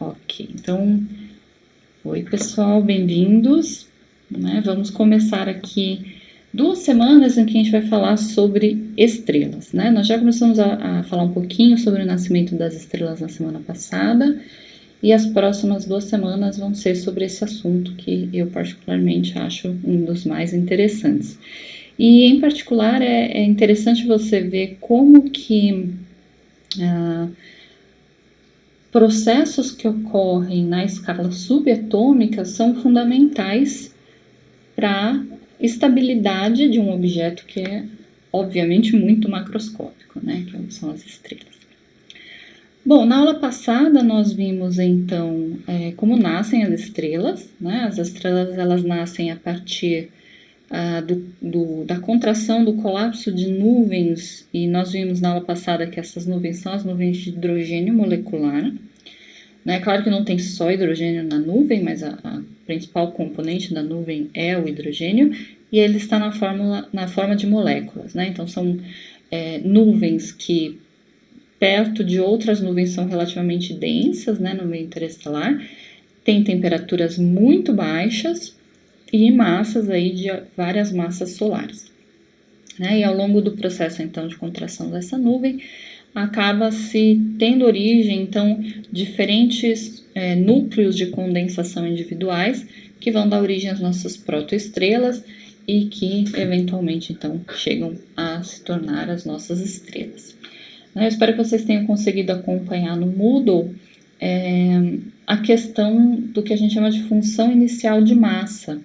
Ok, então, oi pessoal, bem-vindos, né? Vamos começar aqui 2 semanas em que a gente vai falar sobre estrelas, né? Nós já começamos a falar um pouquinho sobre o nascimento das estrelas na semana passada, e as próximas 2 semanas vão ser sobre esse assunto que eu particularmente acho um dos mais interessantes. E em particular é interessante você ver como que processos que ocorrem na escala subatômica são fundamentais para a estabilidade de um objeto que é, obviamente, muito macroscópico, né? Que são as estrelas. Bom, na aula passada nós vimos então como nascem as estrelas, né? As estrelas elas nascem a partir da contração do colapso de nuvens, e nós vimos na aula passada que essas nuvens são as nuvens de hidrogênio molecular. Né? Claro que não tem só hidrogênio na nuvem, mas a principal componente da nuvem é o hidrogênio, e ele está na forma de moléculas. Né? Então, são nuvens que, perto de outras nuvens, são relativamente densas, né, no meio interestelar, tem temperaturas muito baixas e massas aí de várias massas solares. Né? E ao longo do processo, então, de contração dessa nuvem, acaba se tendo origem, então, diferentes núcleos de condensação individuais que vão dar origem às nossas protoestrelas e que, eventualmente, então, chegam a se tornar as nossas estrelas. Eu espero que vocês tenham conseguido acompanhar no Moodle a questão do que a gente chama de função inicial de massa,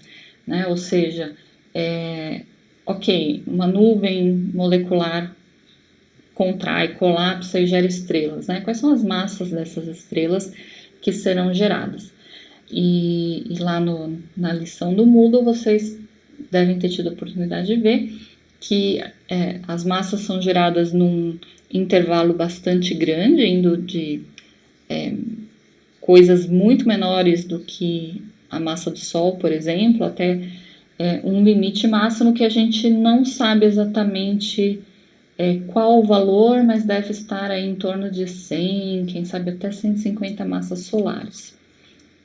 né? Ou seja, ok, uma nuvem molecular contrai, colapsa e gera estrelas, né? Quais são as massas dessas estrelas que serão geradas? E lá na lição do Moodle vocês devem ter tido a oportunidade de ver que as massas são geradas num intervalo bastante grande, indo de coisas muito menores do que a massa do Sol, por exemplo, até um limite máximo que a gente não sabe exatamente qual o valor, mas deve estar aí em torno de 100, quem sabe até 150 massas solares.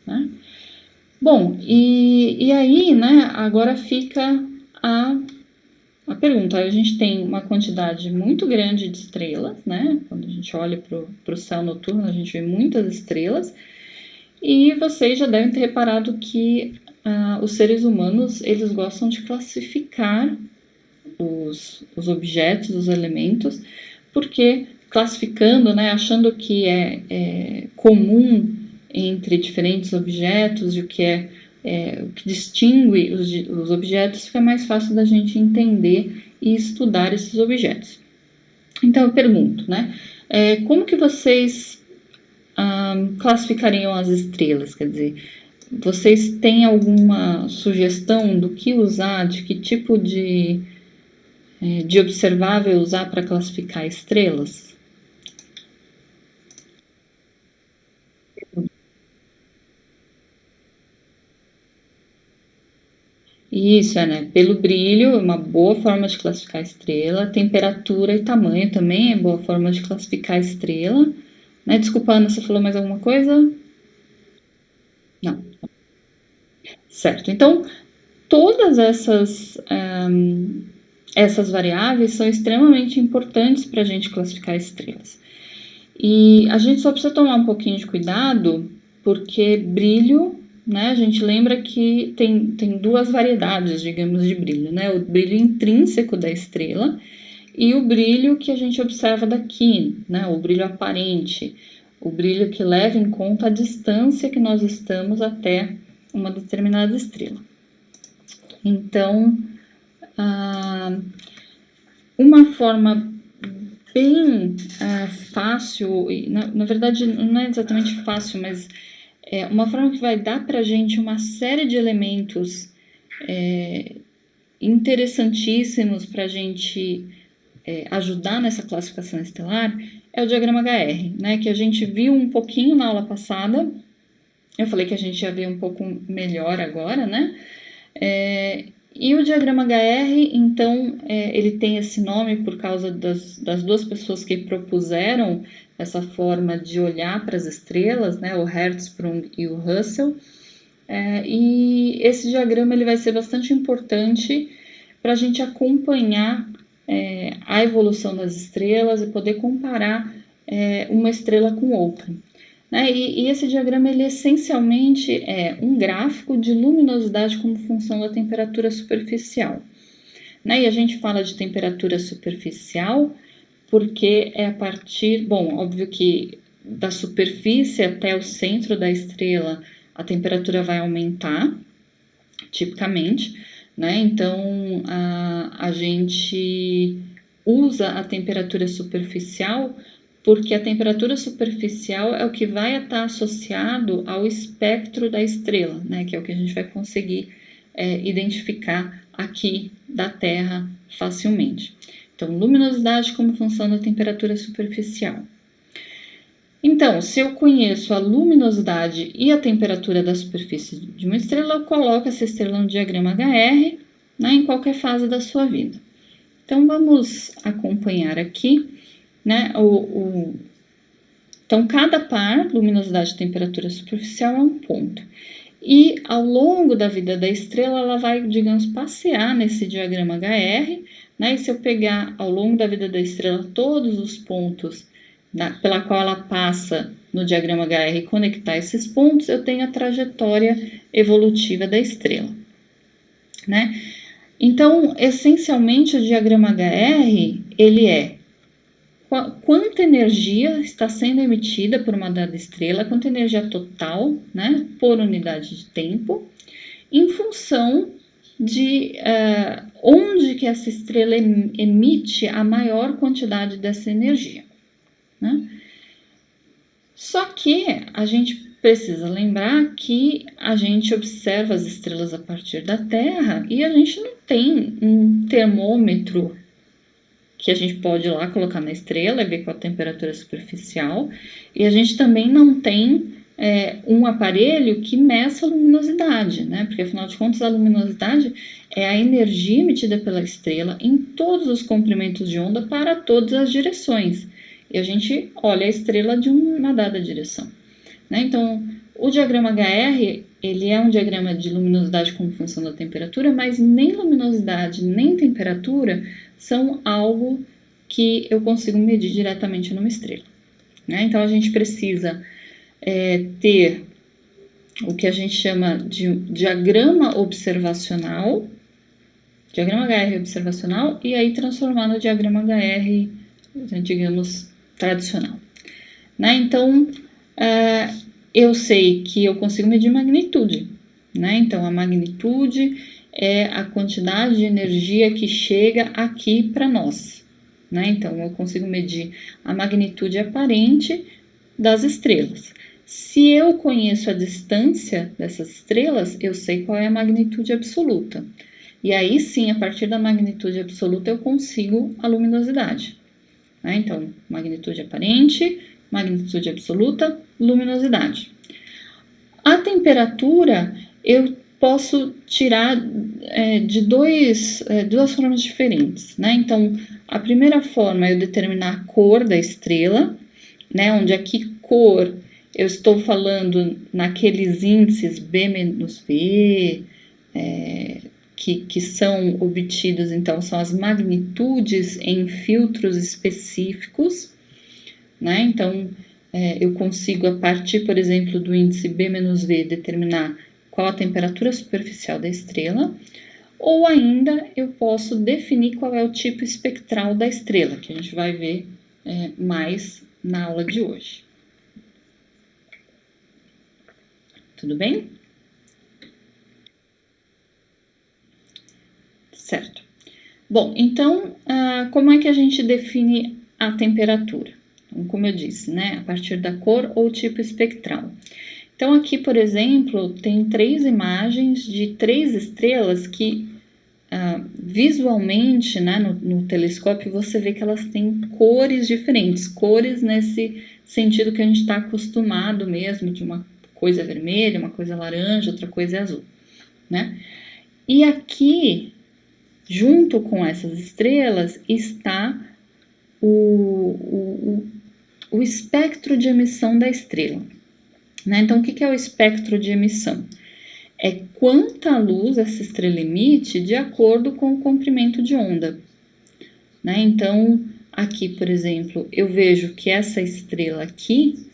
Né? Bom, e aí, né, agora fica a pergunta. A gente tem uma quantidade muito grande de estrelas, né? Quando a gente olha para o céu noturno, a gente vê muitas estrelas, e vocês já devem ter reparado que os seres humanos, eles gostam de classificar os objetos, os elementos, porque classificando, né, achando que é comum entre diferentes objetos e o que o que distingue os objetos, fica mais fácil da gente entender e estudar esses objetos. Então eu pergunto, né, como que vocês classificariam as estrelas? Quer dizer, vocês têm alguma sugestão do que usar, de que tipo de observável usar para classificar estrelas? Isso, né? Pelo brilho, uma boa forma de classificar a estrela. Temperatura e tamanho também é boa forma de classificar a estrela. Né? Desculpa, Ana, você falou mais alguma coisa? Não. Certo. Então, todas essas variáveis são extremamente importantes para a gente classificar estrelas. E a gente só precisa tomar um pouquinho de cuidado, porque brilho, né? A gente lembra que tem duas variedades, digamos, de brilho, né? O brilho intrínseco da estrela e o brilho que a gente observa daqui, né? O brilho aparente, o brilho que leva em conta a distância que nós estamos até uma determinada estrela. Então, uma forma bem fácil, e na verdade não é exatamente fácil, mas é uma forma que vai dar para a gente uma série de elementos interessantíssimos para a gente ajudar nessa classificação estelar, é o diagrama HR, né, que a gente viu um pouquinho na aula passada. Eu falei que a gente ia ver um pouco melhor agora, né? E o diagrama HR, então, ele tem esse nome por causa das duas pessoas que propuseram essa forma de olhar para as estrelas, né, o Hertzsprung e o Russell. E esse diagrama ele vai ser bastante importante para a gente acompanhar a evolução das estrelas e poder comparar uma estrela com outra. Né? E esse diagrama ele essencialmente é um gráfico de luminosidade como função da temperatura superficial. Né? E a gente fala de temperatura superficial porque é a partir, bom, óbvio que da superfície até o centro da estrela a temperatura vai aumentar, tipicamente, né? Então a gente usa a temperatura superficial porque a temperatura superficial é o que vai estar associado ao espectro da estrela, né? Que é o que a gente vai conseguir identificar aqui da Terra facilmente. Então, luminosidade como função da temperatura superficial. Então, se eu conheço a luminosidade e a temperatura da superfície de uma estrela, eu coloco essa estrela no diagrama HR, né, em qualquer fase da sua vida. Então, vamos acompanhar aqui, né, Então, cada par, luminosidade e temperatura superficial, é um ponto. E ao longo da vida da estrela, ela vai, digamos, passear nesse diagrama HR, né? E se eu pegar ao longo da vida da estrela todos os pontos pela qual ela passa no diagrama HR e conectar esses pontos, eu tenho a trajetória evolutiva da estrela, né? Então, essencialmente, o diagrama HR, ele é quanta energia está sendo emitida por uma dada estrela, quanta energia total, né, por unidade de tempo, em função de onde que essa estrela emite a maior quantidade dessa energia, né? Só que a gente precisa lembrar que a gente observa as estrelas a partir da Terra e a gente não tem um termômetro que a gente pode ir lá colocar na estrela e ver qual a temperatura superficial, e a gente também não tem um aparelho que meça a luminosidade, né? Porque afinal de contas a luminosidade é a energia emitida pela estrela em todos os comprimentos de onda para todas as direções. E a gente olha a estrela de uma dada direção, né? Então, o diagrama HR, ele é um diagrama de luminosidade como função da temperatura, mas nem luminosidade nem temperatura são algo que eu consigo medir diretamente numa estrela, né? Então, a gente precisa ter o que a gente chama de diagrama observacional, diagrama HR observacional, e aí transformar no diagrama HR, digamos, tradicional, né? Então, eu sei que eu consigo medir magnitude, né? Então, a magnitude é a quantidade de energia que chega aqui para nós, né? Então, eu consigo medir a magnitude aparente das estrelas. Se eu conheço a distância dessas estrelas, eu sei qual é a magnitude absoluta. E aí sim, a partir da magnitude absoluta, eu consigo a luminosidade, né? Então, magnitude aparente, magnitude absoluta, luminosidade. A temperatura eu posso tirar de duas formas diferentes, né? Então, a primeira forma é eu determinar a cor da estrela, né? Onde aqui cor eu estou falando naqueles índices B-V, que são obtidos, então, são as magnitudes em filtros específicos, né? Então, eu consigo, a partir, por exemplo, do índice B-V, determinar qual a temperatura superficial da estrela, ou ainda eu posso definir qual é o tipo espectral da estrela, que a gente vai ver mais na aula de hoje. Tudo bem? Certo. Bom, então, como é que a gente define a temperatura? Então, como eu disse, né, a partir da cor ou tipo espectral. Então, aqui, por exemplo, tem 3 imagens de 3 estrelas que, visualmente, né, no telescópio, você vê que elas têm cores diferentes. Cores nesse sentido que a gente está acostumado mesmo, de uma coisa vermelha, uma coisa laranja, outra coisa azul, né? E aqui, junto com essas estrelas, está o espectro de emissão da estrela. Né? Então, o que é o espectro de emissão? É quanta luz essa estrela emite de acordo com o comprimento de onda. Né? Então, aqui, por exemplo, eu vejo que essa estrela aqui,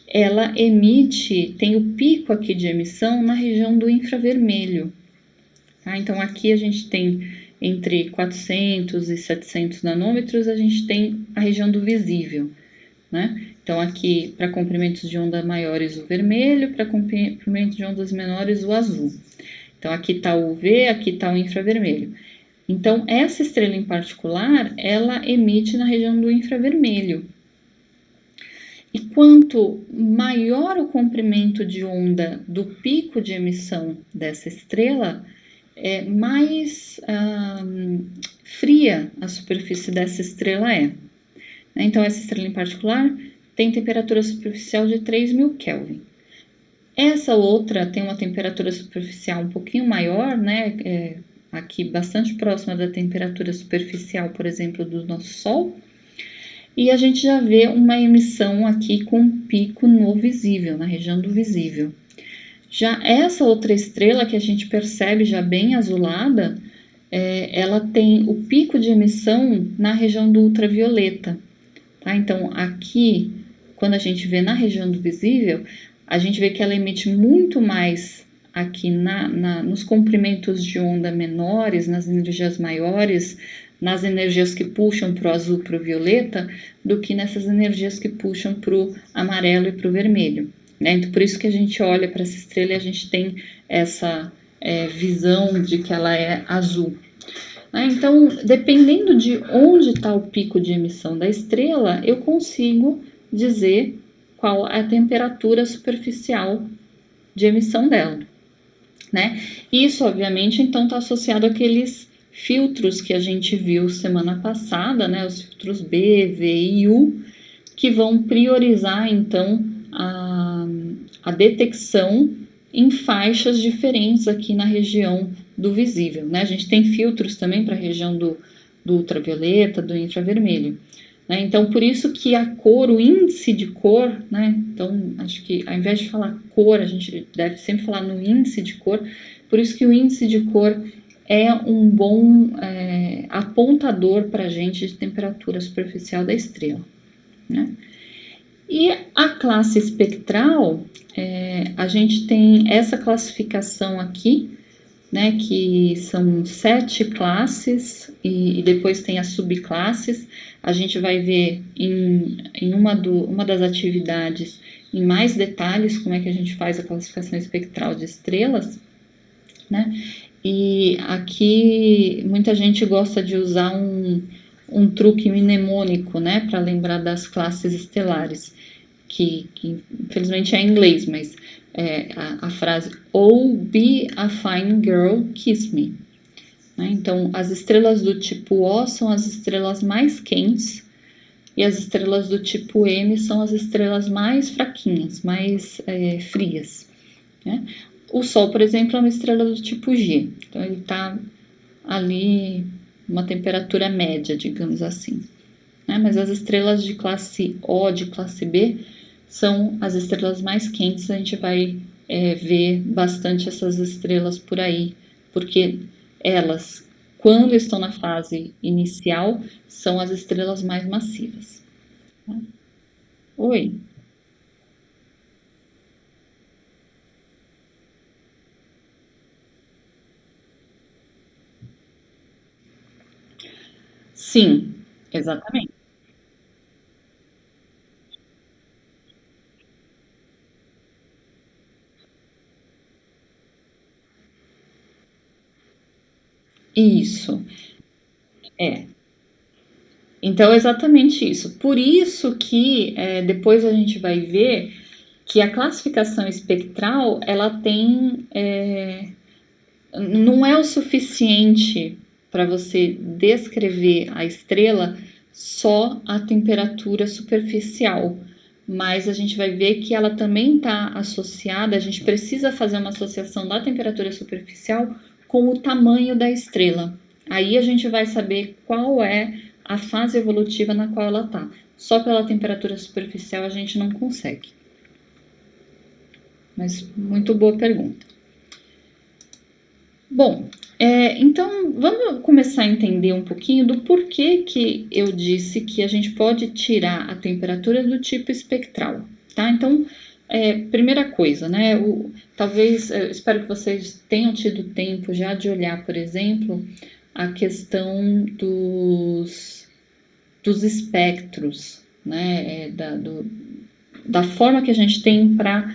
ela emite, tem o pico aqui de emissão na região do infravermelho. Tá? Então, aqui a gente tem entre 400 e 700 nanômetros, a gente tem a região do visível. Né? Então, aqui, para comprimentos de onda maiores, o vermelho, para comprimentos de ondas menores, o azul. Então, aqui está o UV, aqui está o infravermelho. Então, essa estrela em particular, ela emite na região do infravermelho. E quanto maior o comprimento de onda do pico de emissão dessa estrela, mais fria a superfície dessa estrela é. Então, essa estrela em particular tem temperatura superficial de 3.000 Kelvin. Essa outra tem uma temperatura superficial um pouquinho maior, né? Aqui bastante próxima da temperatura superficial, por exemplo, do nosso Sol. E a gente já vê uma emissão aqui com pico no visível, na região do visível. Já essa outra estrela que a gente percebe já bem azulada, ela tem o pico de emissão na região do ultravioleta. Tá? Então, aqui, quando a gente vê na região do visível, a gente vê que ela emite muito mais aqui nos comprimentos de onda menores, nas energias maiores, nas energias que puxam para o azul, para o violeta, do que nessas energias que puxam para o amarelo e para o vermelho. Né? Então, por isso que a gente olha para essa estrela e a gente tem essa visão de que ela é azul. Então, dependendo de onde está o pico de emissão da estrela, eu consigo dizer qual é a temperatura superficial de emissão dela. Né? Isso, obviamente, então está associado àqueles filtros que a gente viu semana passada, né? Os filtros B, V e U, que vão priorizar, então, a detecção em faixas diferentes aqui na região do visível. Né? A gente tem filtros também para a região do ultravioleta, do infravermelho. Né? Então, por isso que a cor, o índice de cor, né? Então, acho que ao invés de falar cor, a gente deve sempre falar no índice de cor, por isso que o índice de cor é um bom apontador para a gente de temperatura superficial da estrela. Né? E a classe espectral, a gente tem essa classificação aqui, né, que são 7 classes e depois tem as subclasses. A gente vai ver em uma das atividades em mais detalhes como é que a gente faz a classificação espectral de estrelas, né? E aqui muita gente gosta de usar um truque mnemônico, né, para lembrar das classes estelares, que infelizmente é em inglês, mas a frase "Oh, be a fine girl, kiss me". Né? Então, as estrelas do tipo O são as estrelas mais quentes e as estrelas do tipo M são as estrelas mais fraquinhas, mais frias. Né? O Sol, por exemplo, é uma estrela do tipo G, então ele está ali uma temperatura média, digamos assim. Né? Mas as estrelas de classe O, de classe B, são as estrelas mais quentes. A gente vai ver bastante essas estrelas por aí, porque elas, quando estão na fase inicial, são as estrelas mais massivas. Oi? Sim, exatamente. Isso, é. Então, é exatamente isso. Por isso que depois a gente vai ver que a classificação espectral, ela tem não é o suficiente para você descrever a estrela só a temperatura superficial, mas a gente vai ver que ela também está associada, a gente precisa fazer uma associação da temperatura superficial com o tamanho da estrela. Aí a gente vai saber qual é a fase evolutiva na qual ela está. Só pela temperatura superficial a gente não consegue. Mas muito boa pergunta. Bom, então vamos começar a entender um pouquinho do porquê que eu disse que a gente pode tirar a temperatura do tipo espectral, tá? Então, primeira coisa, né? Talvez, espero que vocês tenham tido tempo já de olhar, por exemplo, a questão dos espectros, né? Da forma que a gente tem para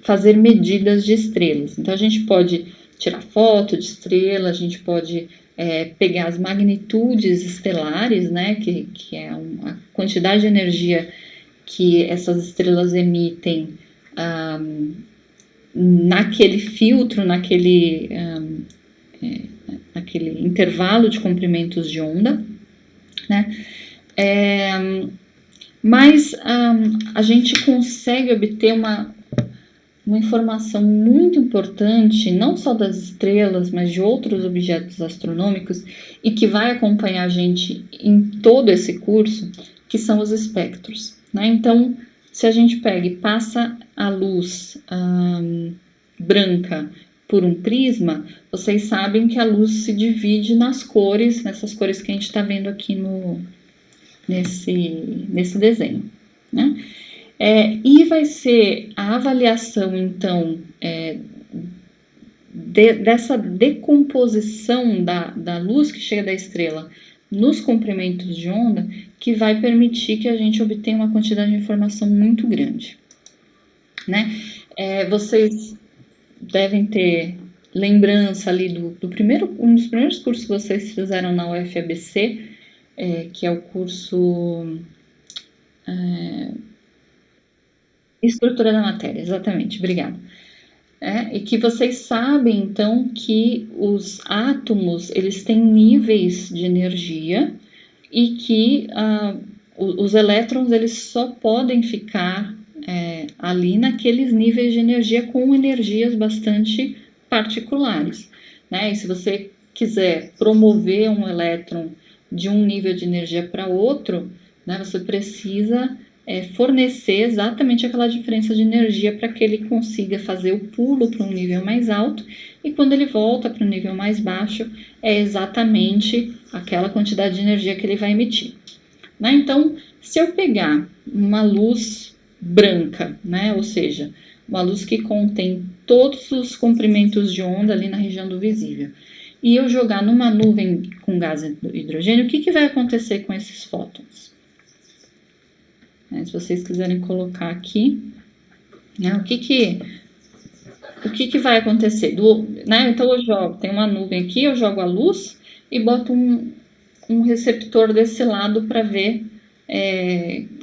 fazer medidas de estrelas. Então, a gente pode tirar foto de estrela, a gente pode pegar as magnitudes estelares, né, que é a quantidade de energia que essas estrelas emitem naquele filtro, naquele intervalo de comprimentos de onda, né? Mas a gente consegue obter uma informação muito importante, não só das estrelas, mas de outros objetos astronômicos, e que vai acompanhar a gente em todo esse curso, que são os espectros, né? Então, se a gente pega e passa a luz branca por um prisma, vocês sabem que a luz se divide nas cores, nessas cores que a gente está vendo aqui nesse desenho, né? E vai ser a avaliação, então, dessa decomposição da luz que chega da estrela nos comprimentos de onda, que vai permitir que a gente obtenha uma quantidade de informação muito grande, né? Vocês devem ter lembrança ali um dos primeiros cursos que vocês fizeram na UFABC, que é o curso Estrutura da Matéria, exatamente, obrigada. E que vocês sabem, então, que os átomos, eles têm níveis de energia e que os elétrons, eles só podem ficar ali naqueles níveis de energia com energias bastante particulares, né? E se você quiser promover um elétron de um nível de energia para outro, né, você precisa fornecer exatamente aquela diferença de energia para que ele consiga fazer o pulo para um nível mais alto, e quando ele volta para um nível mais baixo, é exatamente aquela quantidade de energia que ele vai emitir, né? Então, se eu pegar uma luz branca, né, ou seja, uma luz que contém todos os comprimentos de onda ali na região do visível, e eu jogar numa nuvem com gás hidrogênio, o que vai acontecer com esses fótons? Se vocês quiserem colocar aqui, né, o que vai acontecer? Né, então eu jogo, tem uma nuvem aqui, eu jogo a luz e boto um receptor desse lado para ver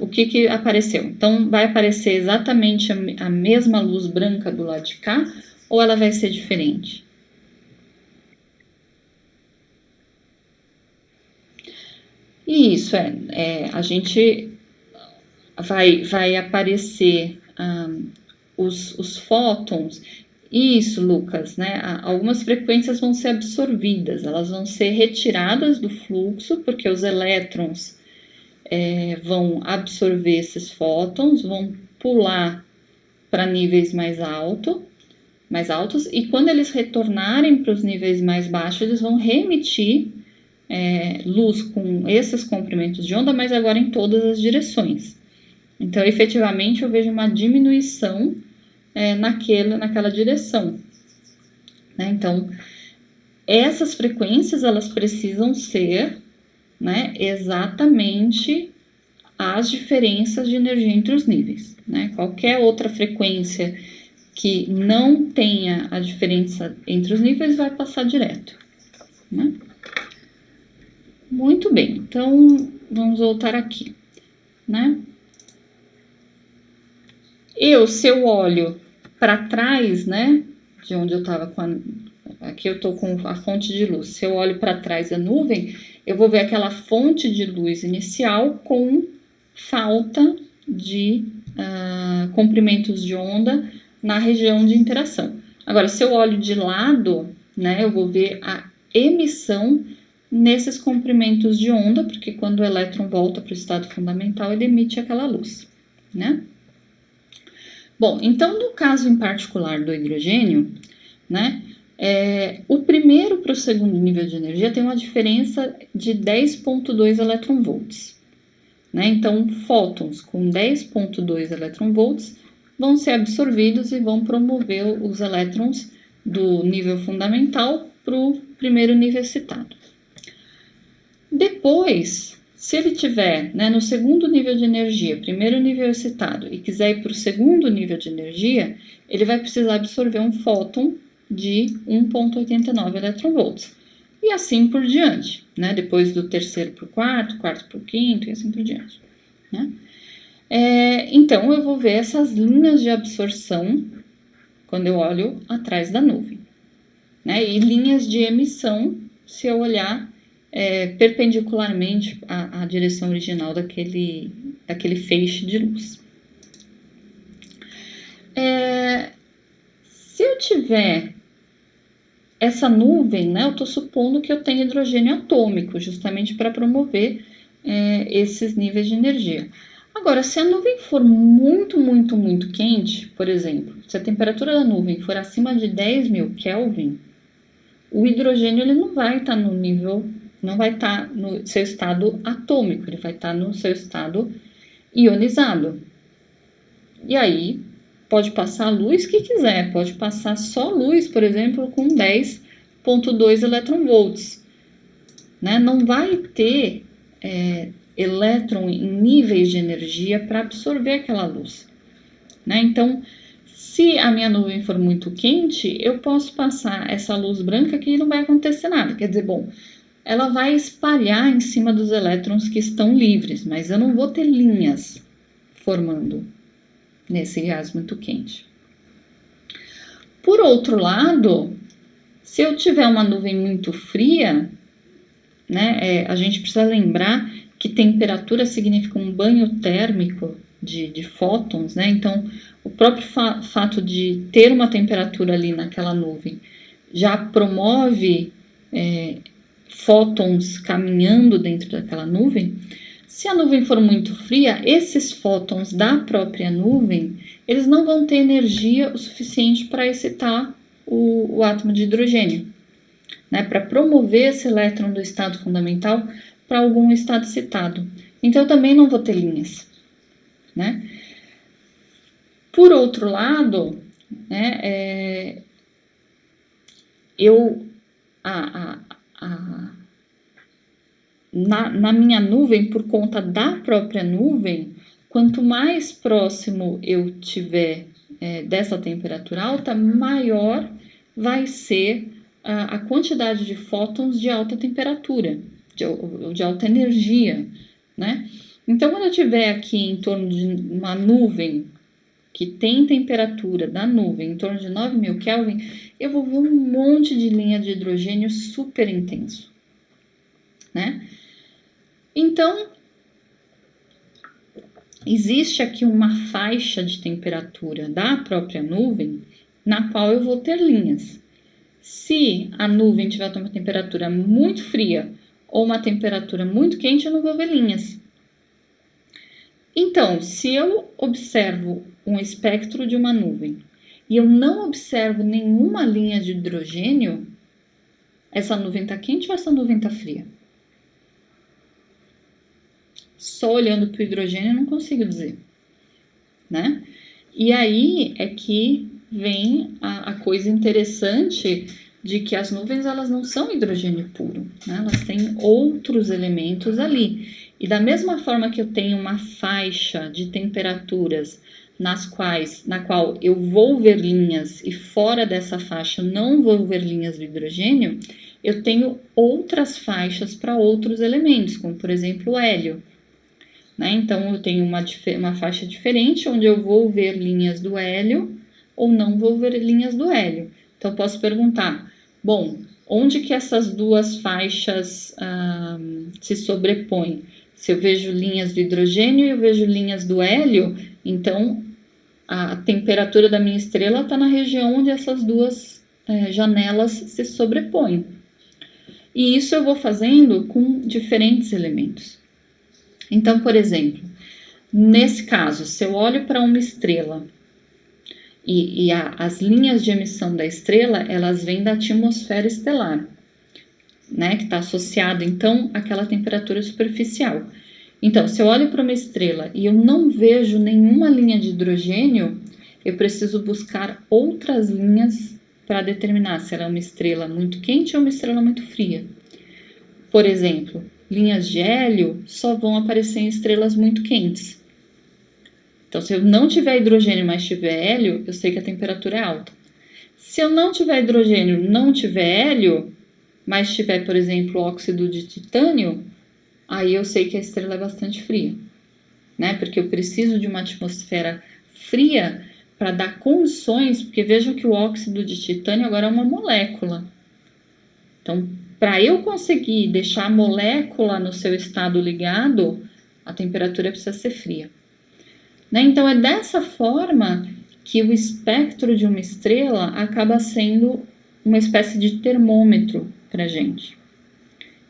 o que apareceu. Então, vai aparecer exatamente a mesma luz branca do lado de cá, ou ela vai ser diferente? Isso, a gente vai aparecer os fótons. Isso, Lucas, né? Algumas frequências vão ser absorvidas, elas vão ser retiradas do fluxo, porque os elétrons vão absorver esses fótons, vão pular para níveis mais altos, e quando eles retornarem para os níveis mais baixos, eles vão reemitir luz com esses comprimentos de onda, mas agora em todas as direções. Então, efetivamente, eu vejo uma diminuição naquela direção, né? Então, essas frequências, elas precisam ser, né, exatamente as diferenças de energia entre os níveis, né? Qualquer outra frequência que não tenha a diferença entre os níveis vai passar direto, né? Muito bem, então vamos voltar aqui, né? Se eu olho para trás, né, de onde eu estava aqui eu estou com a fonte de luz. Se eu olho para trás da nuvem, eu vou ver aquela fonte de luz inicial com falta de comprimentos de onda na região de interação. Agora, se eu olho de lado, né? Eu vou ver a emissão nesses comprimentos de onda, porque quando o elétron volta para o estado fundamental, ele emite aquela luz, né? Bom, então no caso em particular do hidrogênio, né? O primeiro para o segundo nível de energia tem uma diferença de 10,2 eletronvolts, né? Então, fótons com 10,2 eletronvolts vão ser absorvidos e vão promover os elétrons do nível fundamental para o primeiro nível excitado. Depois, se ele tiver, né, no segundo nível de energia, primeiro nível excitado, e quiser ir para o segundo nível de energia, ele vai precisar absorver um fóton de 1,89 eletronvolts. E assim por diante, né? Depois do terceiro para o quarto, quarto para o quinto e assim por diante, né? Então, eu vou ver essas linhas de absorção quando eu olho atrás da nuvem, né? E linhas de emissão se eu olhar perpendicularmente à direção original daquele feixe de luz. Se eu tiver essa nuvem, né, eu estou supondo que eu tenho hidrogênio atômico, justamente para promover esses níveis de energia. Agora, se a nuvem for muito, muito, muito quente, por exemplo, se a temperatura da nuvem for acima de 10.000 Kelvin, o hidrogênio ele não vai estar no nível, não vai estar no seu estado atômico, ele vai estar no seu estado ionizado. E aí, pode passar a luz que quiser, pode passar só luz, por exemplo, com 10,2 eletronvolts, né? Não vai ter elétron em níveis de energia para absorver aquela luz, né? Então, se a minha nuvem for muito quente, eu posso passar essa luz branca que não vai acontecer nada. Quer dizer, bom, ela vai espalhar em cima dos elétrons que estão livres, mas eu não vou ter linhas formando nesse gás muito quente. Por outro lado, se eu tiver uma nuvem muito fria, né, a gente precisa lembrar que temperatura significa um banho térmico de fótons, né? Então, o próprio fato de ter uma temperatura ali naquela nuvem já promove fótons caminhando dentro daquela nuvem. Se a nuvem for muito fria, esses fótons da própria nuvem, eles não vão ter energia o suficiente para excitar o átomo de hidrogênio, né, para promover esse elétron do estado fundamental para algum estado excitado. Então, eu também não vou ter linhas, né? Por outro lado, né, na minha nuvem, por conta da própria nuvem, quanto mais próximo eu tiver dessa temperatura alta, maior vai ser a quantidade de fótons de alta temperatura, de alta energia, né? Então, quando eu tiver aqui em torno de uma nuvem que tem temperatura da nuvem em torno de 9.000 Kelvin, eu vou ver um monte de linha de hidrogênio super intenso, né? Então, existe aqui uma faixa de temperatura da própria nuvem na qual eu vou ter linhas. Se a nuvem tiver uma temperatura muito fria ou uma temperatura muito quente, eu não vou ver linhas. Então, se eu observo um espectro de uma nuvem e eu não observo nenhuma linha de hidrogênio, essa nuvem está quente ou essa nuvem está fria? Só olhando para o hidrogênio eu não consigo dizer, né? E aí é que vem a coisa interessante de que as nuvens elas não são hidrogênio puro, né? Elas têm outros elementos ali. E da mesma forma que eu tenho uma faixa de temperaturas na qual eu vou ver linhas e fora dessa faixa não vou ver linhas do hidrogênio, eu tenho outras faixas para outros elementos, como por exemplo o hélio. Né? Então, eu tenho uma faixa diferente, onde eu vou ver linhas do hélio ou não vou ver linhas do hélio. Então, eu posso perguntar, bom, onde que essas duas faixas se sobrepõem? Se eu vejo linhas do hidrogênio e eu vejo linhas do hélio, então a temperatura da minha estrela está na região onde essas duas janelas se sobrepõem. E isso eu vou fazendo com diferentes elementos. Então, por exemplo, nesse caso, se eu olho para uma estrela e as linhas de emissão da estrela, elas vêm da atmosfera estelar, né, que está associado, então, àquela temperatura superficial. Então, se eu olho para uma estrela e eu não vejo nenhuma linha de hidrogênio, eu preciso buscar outras linhas para determinar se ela é uma estrela muito quente ou uma estrela muito fria. Por exemplo, linhas de hélio só vão aparecer em estrelas muito quentes. Então, se eu não tiver hidrogênio, mas tiver hélio, eu sei que a temperatura é alta. Se eu não tiver hidrogênio, não tiver hélio, mas tiver, por exemplo, óxido de titânio, aí eu sei que a estrela é bastante fria, né? Porque eu preciso de uma atmosfera fria para dar condições, porque vejam que o óxido de titânio agora é uma molécula. Então, para eu conseguir deixar a molécula no seu estado ligado, a temperatura precisa ser fria. Né? Então, é dessa forma que o espectro de uma estrela acaba sendo uma espécie de termômetro para a gente.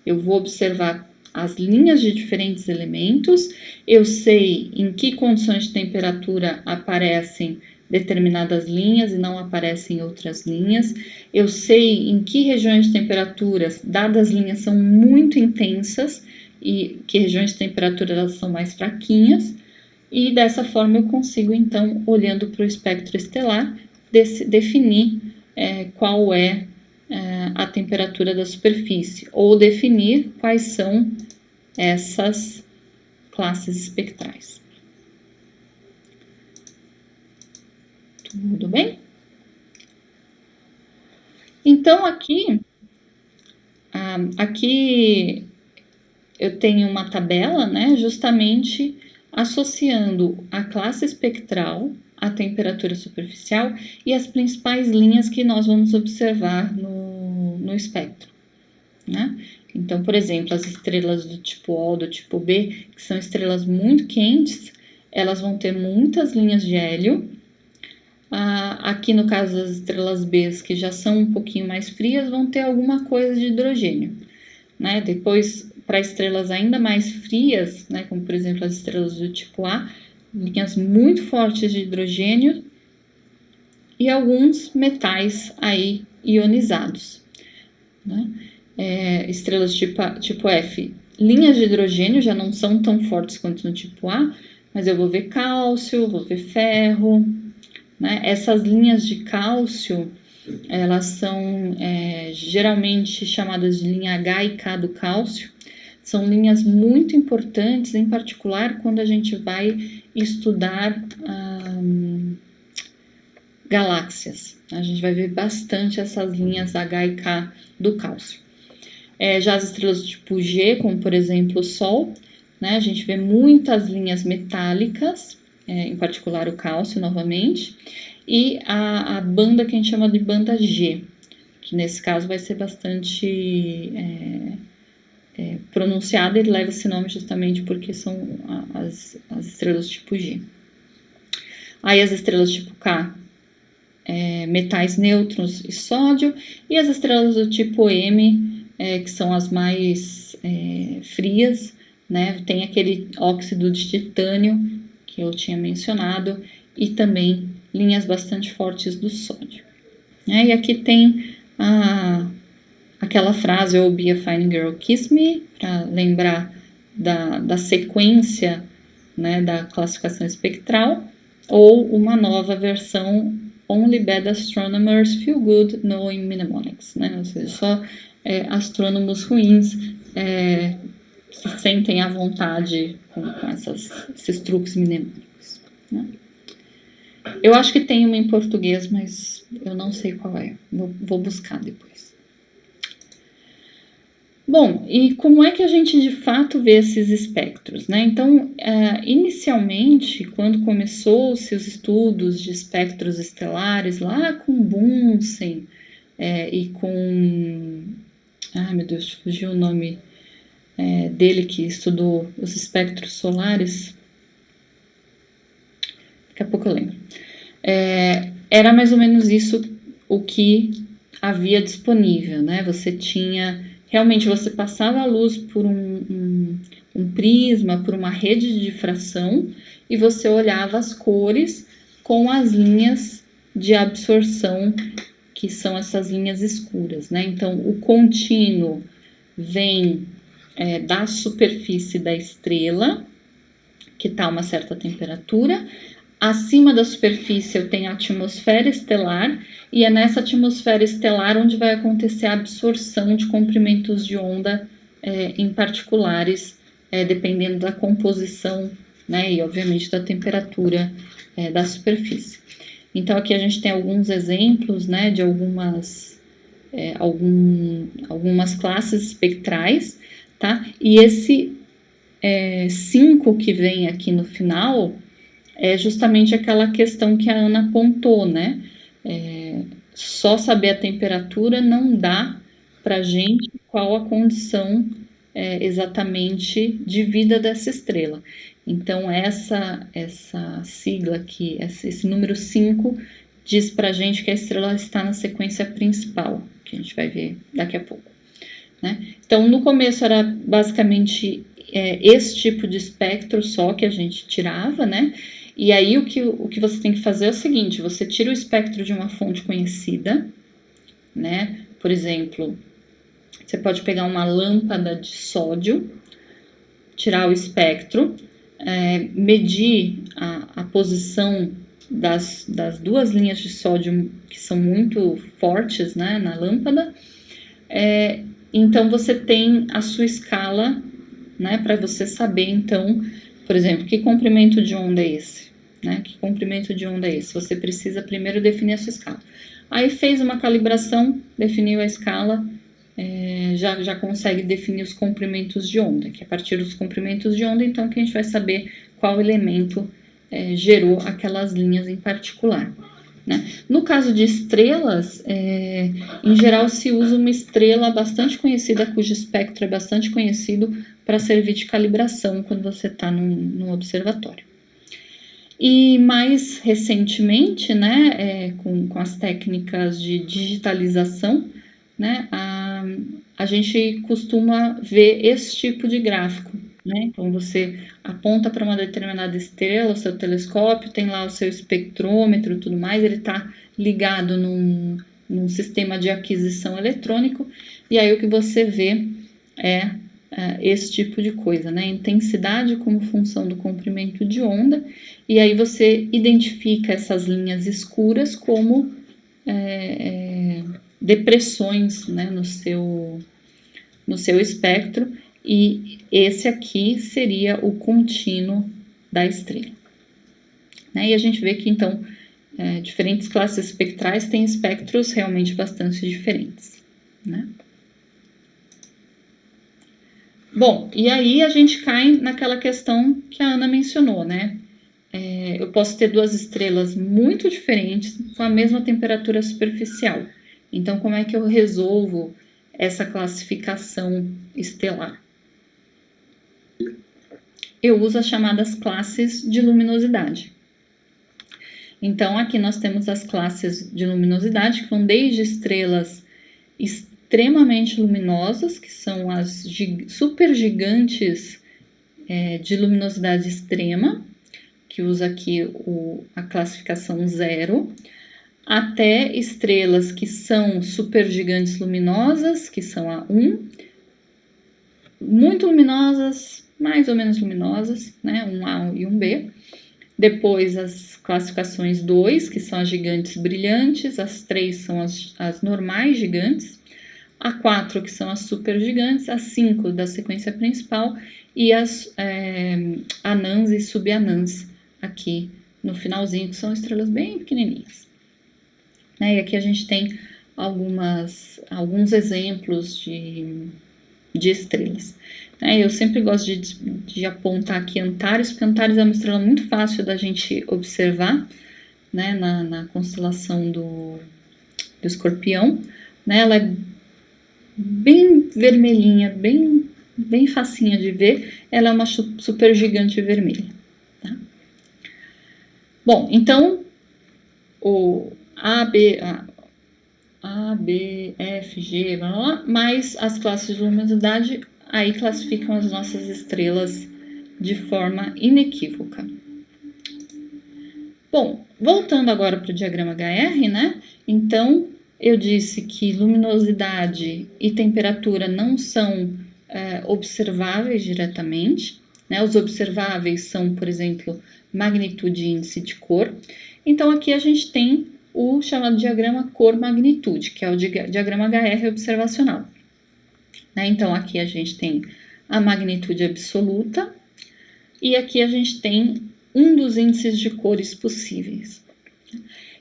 Eu vou observar as linhas de diferentes elementos, eu sei em que condições de temperatura aparecem determinadas linhas e não aparecem outras linhas, eu sei em que regiões de temperaturas dadas linhas são muito intensas e que regiões de temperatura elas são mais fraquinhas, e dessa forma eu consigo, então, olhando para o espectro estelar, definir qual é a temperatura da superfície, ou definir quais são essas classes espectrais. Tudo bem? Então, aqui eu tenho uma tabela, né, justamente associando a classe espectral, a temperatura superficial e as principais linhas que nós vamos observar no espectro, né? Então, por exemplo, as estrelas do tipo O, do tipo B, que são estrelas muito quentes, elas vão ter muitas linhas de hélio. Aqui no caso das estrelas B, que já são um pouquinho mais frias, vão ter alguma coisa de hidrogênio, né? Depois, para estrelas ainda mais frias, né, como por exemplo as estrelas do tipo A, linhas muito fortes de hidrogênio e alguns metais aí ionizados, né? Estrelas tipo F, linhas de hidrogênio já não são tão fortes quanto no tipo A, mas eu vou ver cálcio, vou ver ferro, né? Essas linhas de cálcio, elas são geralmente chamadas de linha H e K do cálcio, são linhas muito importantes, em particular quando a gente vai estudar galáxias. A gente vai ver bastante essas linhas H e K do cálcio. Já as estrelas do tipo G, como por exemplo o Sol, né, a gente vê muitas linhas metálicas, em particular o cálcio novamente, e a banda que a gente chama de banda G, que nesse caso vai ser bastante pronunciada, ele leva esse nome justamente porque são as estrelas tipo G. Aí as estrelas tipo K, metais nêutrons e sódio, e as estrelas do tipo M, que são as mais frias, né? Tem aquele óxido de titânio que eu tinha mencionado, e também linhas bastante fortes do sódio. E aqui tem aquela frase, "Oh, be a fine girl, kiss me", para lembrar da sequência, né, da classificação espectral, ou uma nova versão, "Only bad astronomers feel good knowing mnemonics", né? Ou seja, só astrônomos ruins se sentem à vontade com esses truques mnemônicos, né? Eu acho que tem uma em português, mas eu não sei qual é. Vou buscar depois. Bom, e como é que a gente de fato vê esses espectros, né? Então, inicialmente, quando começou-se os estudos de espectros estelares, lá com Bunsen e com... Ai, meu Deus, fugiu o nome dele que estudou os espectros solares. Daqui a pouco eu lembro. Era mais ou menos isso o que havia disponível, né? Você tinha, realmente você passava a luz por um prisma, por uma rede de difração, e você olhava as cores com as linhas de absorção, que são essas linhas escuras, né? Então, o contínuo vem da superfície da estrela, que está a uma certa temperatura. Acima da superfície eu tenho a atmosfera estelar, e é nessa atmosfera estelar onde vai acontecer a absorção de comprimentos de onda em particulares, dependendo da composição, né, e obviamente da temperatura da superfície. Então aqui a gente tem alguns exemplos, né, de algumas classes espectrais, tá? E esse 5 que vem aqui no final é justamente aquela questão que a Ana apontou, né? Só saber a temperatura não dá para gente qual a condição exatamente de vida dessa estrela. Então, essa sigla aqui, esse número 5, diz para gente que a estrela está na sequência principal, que a gente vai ver daqui a pouco, né? Então, no começo era basicamente esse tipo de espectro só que a gente tirava, né? E aí o que você tem que fazer é o seguinte: você tira o espectro de uma fonte conhecida, né? Por exemplo, você pode pegar uma lâmpada de sódio, tirar o espectro, medir a posição das duas linhas de sódio que são muito fortes, né, na lâmpada. Então você tem a sua escala, né, para você saber, então, por exemplo, que comprimento de onda é esse, né? Que comprimento de onda é esse? Você precisa primeiro definir a sua escala. Aí fez uma calibração, definiu a escala, já consegue definir os comprimentos de onda, que a partir dos comprimentos de onda, então, que a gente vai saber qual elemento gerou aquelas linhas em particular, né? No caso de estrelas, em geral se usa uma estrela bastante conhecida, cujo espectro é bastante conhecido, para servir de calibração quando você está num observatório. E mais recentemente, né, com as técnicas de digitalização, né, a gente costuma ver esse tipo de gráfico, né? Então você aponta para uma determinada estrela, o seu telescópio, tem lá o seu espectrômetro e tudo mais, ele está ligado num sistema de aquisição eletrônico, e aí o que você vê é esse tipo de coisa, né? Intensidade como função do comprimento de onda, e aí você identifica essas linhas escuras como depressões, né, no seu espectro, e esse aqui seria o contínuo da estrela, né? E a gente vê que então diferentes classes espectrais têm espectros realmente bastante diferentes, né? Bom, e aí a gente cai naquela questão que a Ana mencionou, né? Eu posso ter duas estrelas muito diferentes com a mesma temperatura superficial. Então, como é que eu resolvo essa classificação estelar? Eu uso as chamadas classes de luminosidade. Então, aqui nós temos as classes de luminosidade, que vão desde estrelas extremamente luminosas, que são as supergigantes de luminosidade extrema, que usa aqui a classificação 0, até estrelas que são supergigantes luminosas, que são a 1, muito luminosas, mais ou menos luminosas, né, um A e um B. Depois as classificações 2, que são as gigantes brilhantes, as 3 são as normais gigantes, a 4, que são as supergigantes, a 5 da sequência principal, e as anãs e subanãs aqui no finalzinho, que são estrelas bem pequenininhas, né? E aqui a gente tem alguns exemplos de estrelas, né? Eu sempre gosto de apontar aqui Antares, porque Antares é uma estrela muito fácil da gente observar, né, na constelação do Escorpião, né? Ela é bem vermelhinha, bem facinha de ver. Ela é uma supergigante vermelha, tá? Bom, então o A, B, F, G, blá, blá, blá, mas as classes de luminosidade aí classificam as nossas estrelas de forma inequívoca. Bom, voltando agora para o diagrama HR, né? Então, eu disse que luminosidade e temperatura não são observáveis diretamente, né? Os observáveis são, por exemplo, magnitude e índice de cor. Então, aqui a gente tem o chamado diagrama cor-magnitude, que é o diagrama HR observacional. Né? Então, aqui a gente tem a magnitude absoluta e aqui a gente tem um dos índices de cores possíveis.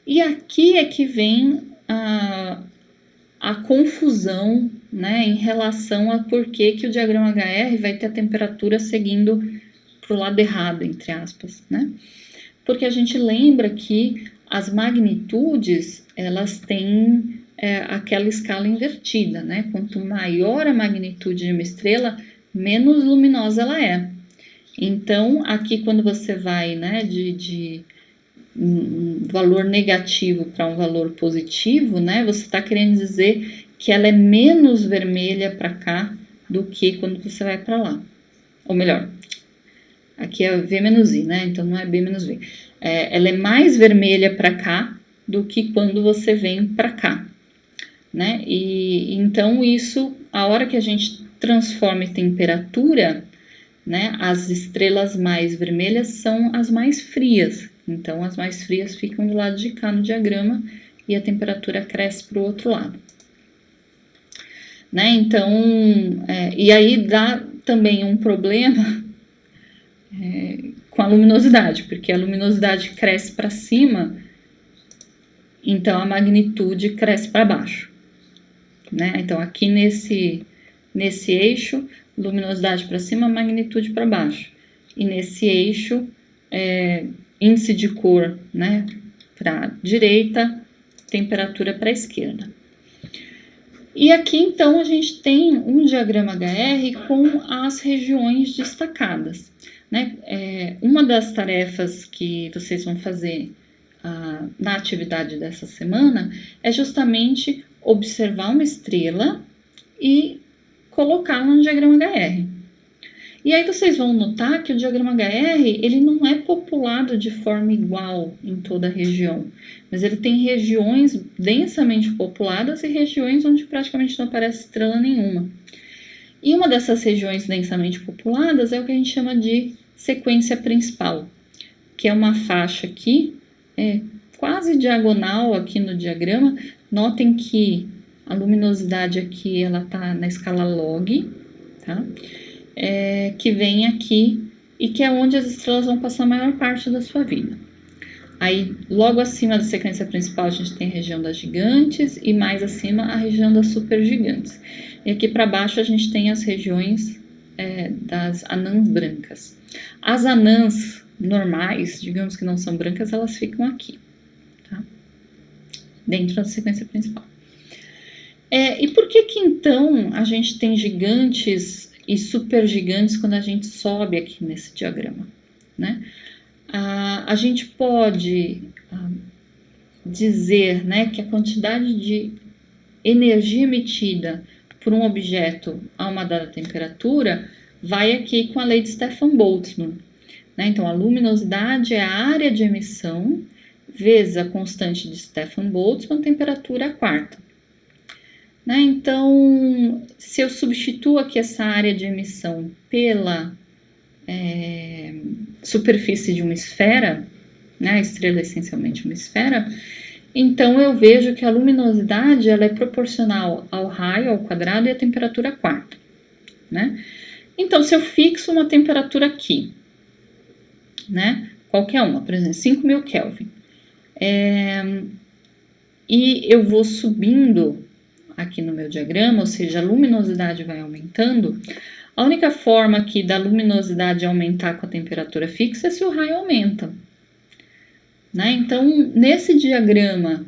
E aqui é que vem a confusão, né, em relação a por que o diagrama HR vai ter a temperatura seguindo para o lado errado, entre aspas, né? Porque a gente lembra que as magnitudes, elas têm aquela escala invertida, né? Quanto maior a magnitude de uma estrela, menos luminosa ela é. Então, aqui quando você vai, né, de um valor negativo para um valor positivo, né, você está querendo dizer que ela é menos vermelha para cá do que quando você vai para lá. Ou melhor, aqui é V menos I, né, então não é B menos V. Ela é mais vermelha para cá do que quando você vem para cá, né, e então isso, a hora que a gente transforma em temperatura, né, as estrelas mais vermelhas são as mais frias. Então, as mais frias ficam do lado de cá no diagrama e a temperatura cresce para o outro lado. Né? Então, e aí dá também um problema com a luminosidade, porque a luminosidade cresce para cima, então a magnitude cresce para baixo. Né? Então, aqui nesse eixo, luminosidade para cima, magnitude para baixo. E nesse eixo, índice de cor, né, para direita, temperatura para esquerda. E aqui, então, a gente tem um diagrama HR com as regiões destacadas. Né? Uma das tarefas que vocês vão fazer na atividade dessa semana é justamente observar uma estrela e colocá-la no diagrama HR. E aí vocês vão notar que o diagrama HR, ele não é populado de forma igual em toda a região, mas ele tem regiões densamente populadas e regiões onde praticamente não aparece estrela nenhuma. E uma dessas regiões densamente populadas é o que a gente chama de sequência principal, que é uma faixa aqui, quase diagonal aqui no diagrama. Notem que a luminosidade aqui, ela tá na escala log, tá? Que vem aqui e que é onde as estrelas vão passar a maior parte da sua vida. Aí, logo acima da sequência principal, a gente tem a região das gigantes e mais acima a região das supergigantes. E aqui para baixo a gente tem as regiões das anãs brancas. As anãs normais, digamos que não são brancas, elas ficam aqui, tá? Dentro da sequência principal. E por que então a gente tem gigantes e supergigantes quando a gente sobe aqui nesse diagrama, né? A gente pode dizer, né, que a quantidade de energia emitida por um objeto a uma dada temperatura vai aqui com a lei de Stefan-Boltzmann. Né? Então, a luminosidade é a área de emissão vezes a constante de Stefan-Boltzmann, temperatura a quarta. Né? Então, se eu substituo aqui essa área de emissão pela superfície de uma esfera, né? A estrela é essencialmente uma esfera, então eu vejo que a luminosidade ela é proporcional ao raio, ao quadrado, e a temperatura a quarta. Né? Então, se eu fixo uma temperatura aqui, né? Qualquer uma, por exemplo, 5.000 Kelvin, e eu vou subindo aqui no meu diagrama, ou seja, a luminosidade vai aumentando, a única forma aqui da luminosidade aumentar com a temperatura fixa é se o raio aumenta. Né? Então, nesse diagrama,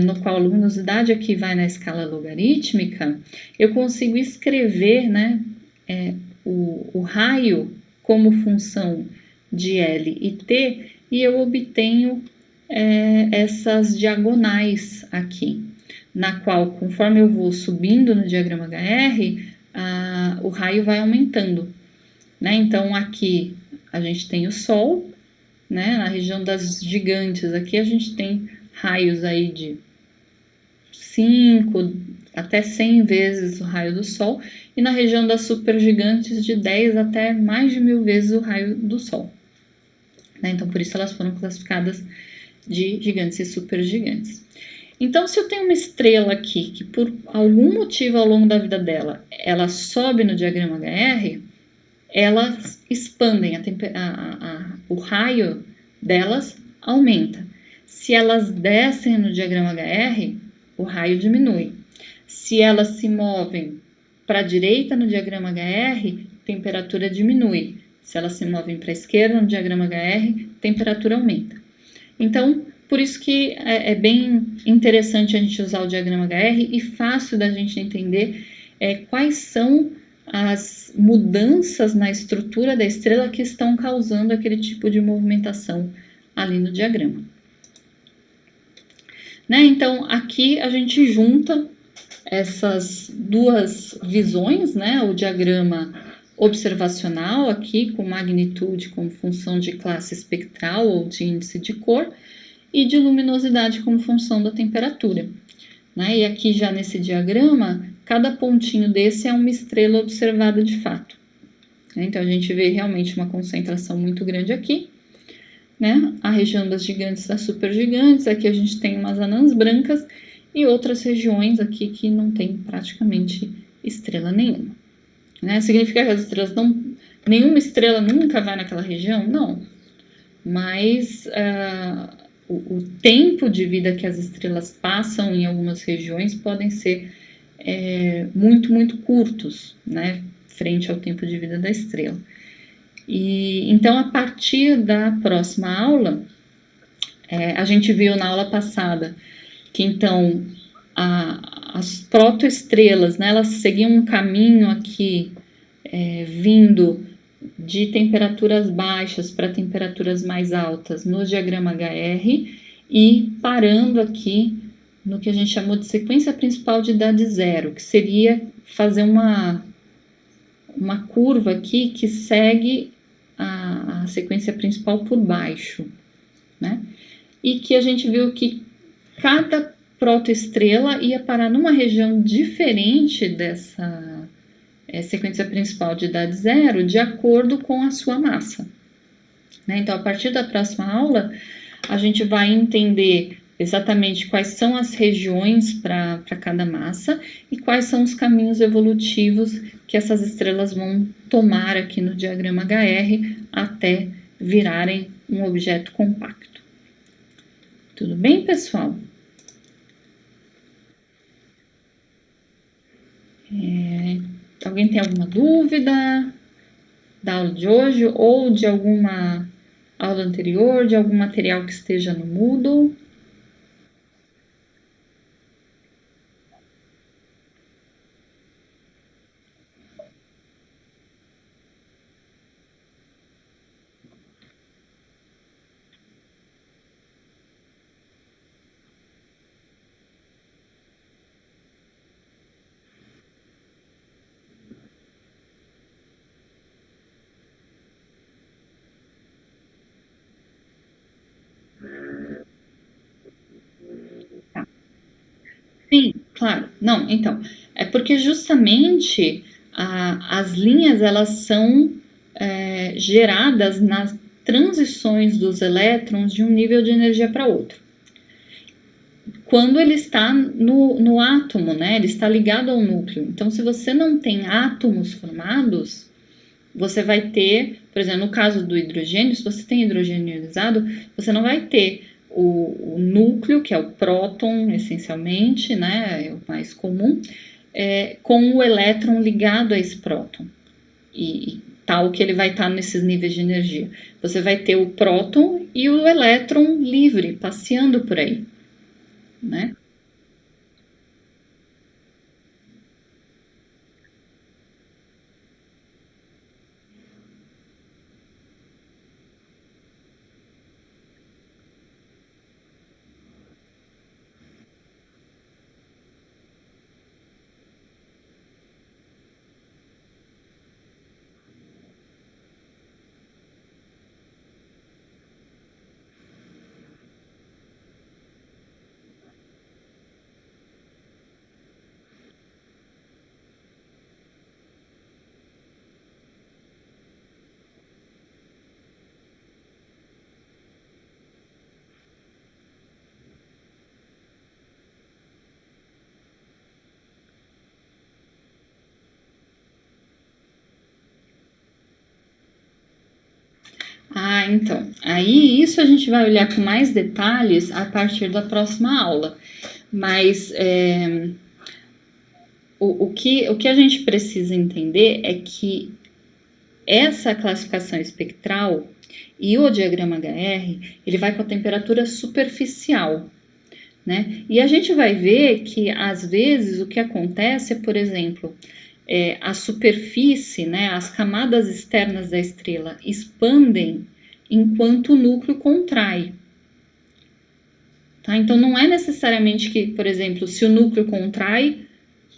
no qual a luminosidade aqui vai na escala logarítmica, eu consigo escrever, né, o raio como função de L e T, e eu obtenho essas diagonais aqui. na qual, conforme eu vou subindo no diagrama HR, o raio vai aumentando, né? Então, aqui a gente tem o Sol, né? Na região das gigantes, aqui a gente tem raios aí de 5 até 100 vezes o raio do Sol, e na região das supergigantes de 10 até mais de 1000 vezes o raio do Sol. Né? Então, por isso elas foram classificadas de gigantes e supergigantes. Então, se eu tenho uma estrela aqui que por algum motivo ao longo da vida dela, ela sobe no diagrama HR, elas expandem, o raio delas aumenta. Se elas descem no diagrama HR, o raio diminui. Se elas se movem para a direita no diagrama HR, temperatura diminui. Se elas se movem para a esquerda no diagrama HR, temperatura aumenta. Então, por isso que é bem interessante a gente usar o diagrama HR e fácil da gente entender quais são as mudanças na estrutura da estrela que estão causando aquele tipo de movimentação ali no diagrama. Né? Então, aqui a gente junta essas duas visões, né? O diagrama observacional aqui com magnitude como função de classe espectral ou de índice de cor e de luminosidade como função da temperatura. Né? E aqui já nesse diagrama, cada pontinho desse é uma estrela observada de fato. Então a gente vê realmente uma concentração muito grande aqui, né? A região das gigantes, das supergigantes, aqui a gente tem umas anãs brancas e outras regiões aqui que não tem praticamente estrela nenhuma. Né? Significa que as estrelas não... Nenhuma estrela nunca vai naquela região? Não. Mas o tempo de vida que as estrelas passam em algumas regiões podem ser muito, muito curtos, né? Frente ao tempo de vida da estrela. E então, a partir da próxima aula, a gente viu na aula passada que então as protoestrelas, né, elas seguiam um caminho aqui vindo de temperaturas baixas para temperaturas mais altas no diagrama HR e parando aqui no que a gente chamou de sequência principal de idade zero, que seria fazer uma curva aqui que segue a sequência principal por baixo, né? E que a gente viu que cada protoestrela ia parar numa região diferente dessa sequência principal de idade zero, de acordo com a sua massa. Né? Então, a partir da próxima aula, a gente vai entender exatamente quais são as regiões para cada massa e quais são os caminhos evolutivos que essas estrelas vão tomar aqui no diagrama HR até virarem um objeto compacto. Tudo bem, pessoal? Alguém tem alguma dúvida da aula de hoje ou de alguma aula anterior, de algum material que esteja no Moodle? Tá. Sim, claro. Não, então, é porque justamente as linhas elas são geradas nas transições dos elétrons de um nível de energia para outro. Quando ele está no átomo, né? Ele está ligado ao núcleo. Então, se você não tem átomos formados, você vai ter, por exemplo, no caso do hidrogênio, se você tem hidrogênio ionizado, você não vai ter o núcleo, que é o próton, essencialmente, né? É o mais comum, com o elétron ligado a esse próton. E tal que ele vai estar nesses níveis de energia. Você vai ter o próton e o elétron livre, passeando por aí, né? Então, aí isso a gente vai olhar com mais detalhes a partir da próxima aula. Mas o que a gente precisa entender é que essa classificação espectral e o diagrama HR, ele vai com a temperatura superficial, né? E a gente vai ver que, às vezes, o que acontece é, por exemplo, a superfície, né, as camadas externas da estrela expandem enquanto o núcleo contrai. Tá? Então, não é necessariamente que, por exemplo, se o núcleo contrai,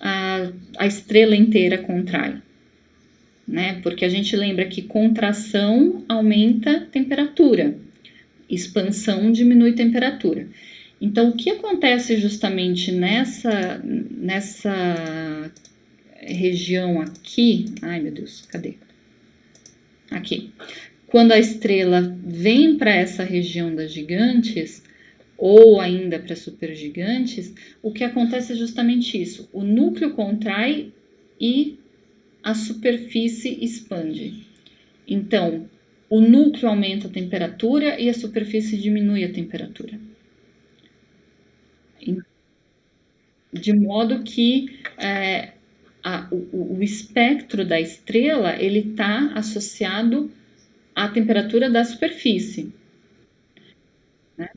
a estrela inteira contrai. Né? Porque a gente lembra que contração aumenta temperatura, expansão diminui temperatura. Então, o que acontece justamente nessa região aqui? Ai, meu Deus, cadê? Aqui. Quando a estrela vem para essa região das gigantes, ou ainda para supergigantes, o que acontece é justamente isso. O núcleo contrai e a superfície expande. Então, o núcleo aumenta a temperatura e a superfície diminui a temperatura. De modo que o espectro da estrela ele está associado à temperatura da superfície. Né?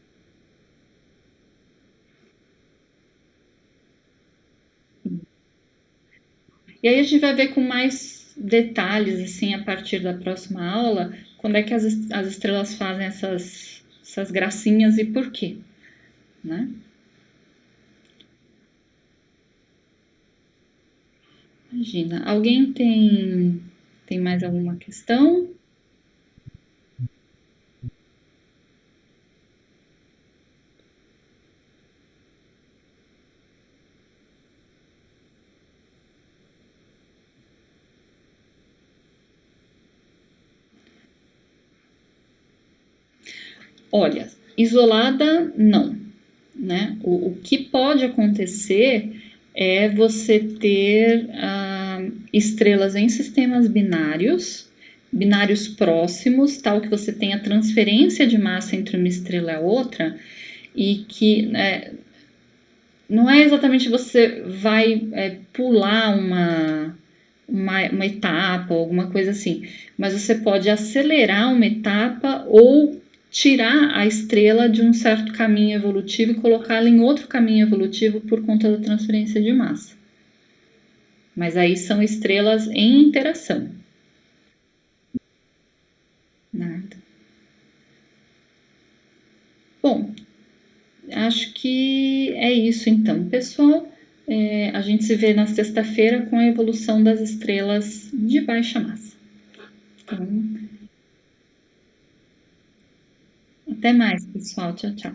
E aí a gente vai ver com mais detalhes assim a partir da próxima aula quando é que as estrelas fazem essas gracinhas e por quê, né? Imagina. Alguém tem mais alguma questão? Olha, isolada não, né? O que pode acontecer é você ter estrelas em sistemas binários, binários próximos, tal que você tenha transferência de massa entre uma estrela e a outra, e que não é exatamente você vai pular uma etapa, alguma coisa assim, mas você pode acelerar uma etapa ou tirar a estrela de um certo caminho evolutivo e colocá-la em outro caminho evolutivo por conta da transferência de massa. Mas aí são estrelas em interação. Nada. Bom, acho que é isso então, pessoal. A gente se vê na sexta-feira com a evolução das estrelas de baixa massa. Então, até mais, pessoal. Tchau, tchau.